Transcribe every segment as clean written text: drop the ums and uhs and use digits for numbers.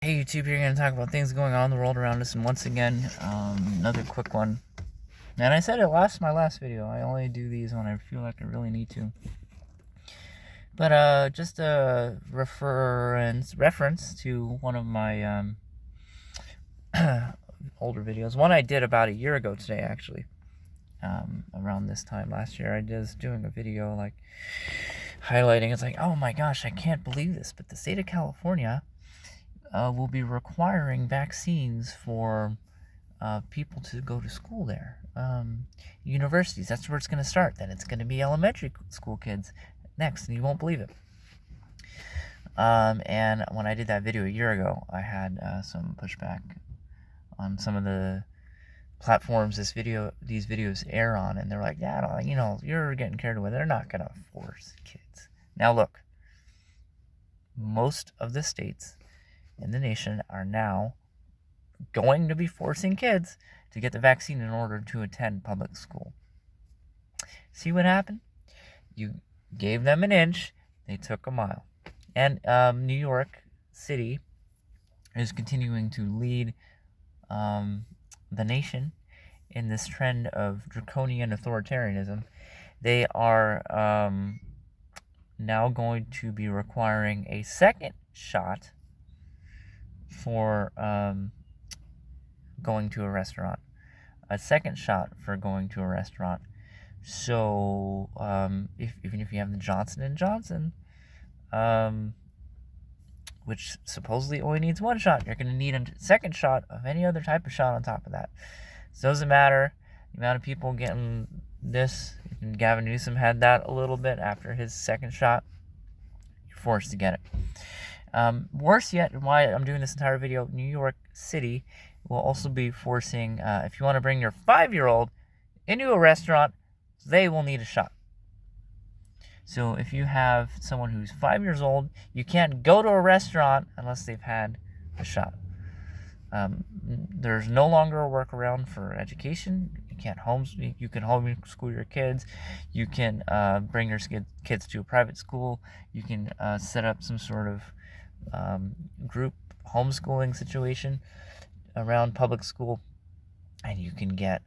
Hey YouTube, here going to talk about things going on in the world around us, and once again, another quick one. And I said it my last video. I only do these when I feel like I really need to. But just a reference to one of my older videos. One I did about a year ago today, actually. Around this time last year, I was doing a video like highlighting. It's like, oh my gosh, I can't believe this, but the state of California will be requiring vaccines for people to go to school there. Universities, that's where it's going to start. Then it's going to be elementary school kids next, and you won't believe it. And when I did that video a year ago, I had some pushback on some of the platforms these videos air on, and they're like, yeah, you're getting carried away. They're not going to force kids. Now look, most of the states in the nation are now going to be forcing kids to get the vaccine in order to attend public school. See what happened? You gave them an inch, they took a mile. And New York City is continuing to lead the nation in this trend of draconian authoritarianism. They are now going to be requiring a second shot for going to a restaurant. A second shot for going to a restaurant. So even if you have the Johnson & Johnson, which supposedly only needs one shot, you're going to need a second shot of any other type of shot on top of that. So it doesn't matter the amount of people getting this. Even Gavin Newsom had that a little bit after his second shot. You're forced to get it. Worse yet, and why I'm doing this entire video, New York City will also be forcing, if you want to bring your 5-year-old into a restaurant, they will need a shot. So if you have someone who's 5 years old, you can't go to a restaurant unless they've had a shot. There's no longer a workaround for education. You can homeschool your kids. You can bring your kids to a private school. You can set up some sort of group homeschooling situation around public school, and you can get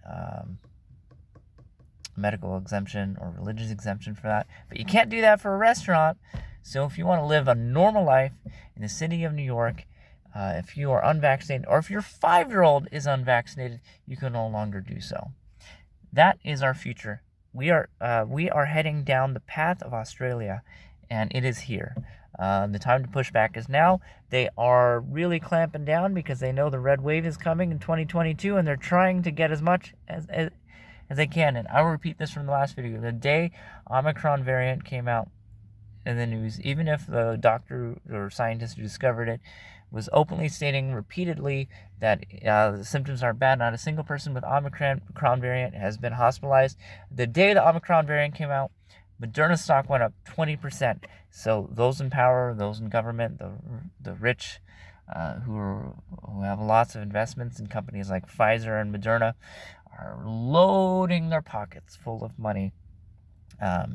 medical exemption or religious exemption for that, but you can't do that for a restaurant. So if you want to live a normal life in the city of New York, if you are unvaccinated, or if your 5-year-old is unvaccinated, you can no longer do so. That is our future. We are heading down the path of Australia, and it is here. The time to push back is now. They are really clamping down because they know the red wave is coming in 2022, and they're trying to get as much as they can. And I'll repeat this from the last video. The day Omicron variant came out in the news, even if the doctor or scientist who discovered it was openly stating repeatedly that the symptoms are bad, not a single person with Omicron variant has been hospitalized. The day the Omicron variant came out, Moderna stock went up 20%. So those in power, those in government, the rich, who have lots of investments in companies like Pfizer and Moderna, are loading their pockets full of money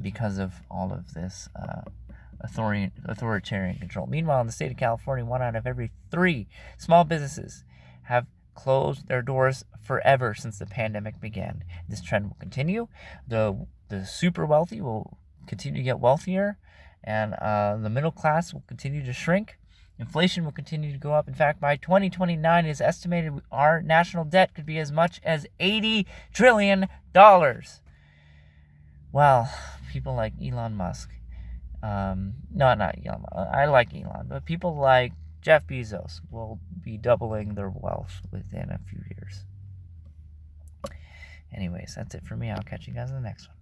because of all of this authoritarian control. Meanwhile, in the state of California, 1 out of every 3 small businesses have closed their doors forever since the pandemic began. This trend will continue. The super wealthy will continue to get wealthier, and the middle class will continue to shrink. Inflation will continue to go up. In fact, by 2029, it is estimated our national debt could be as much as $80 trillion. Well, people like Elon Musk, not Elon, I like Elon, but people like Jeff Bezos will be doubling their wealth within a few years. Anyways, that's it for me. I'll catch you guys in the next one.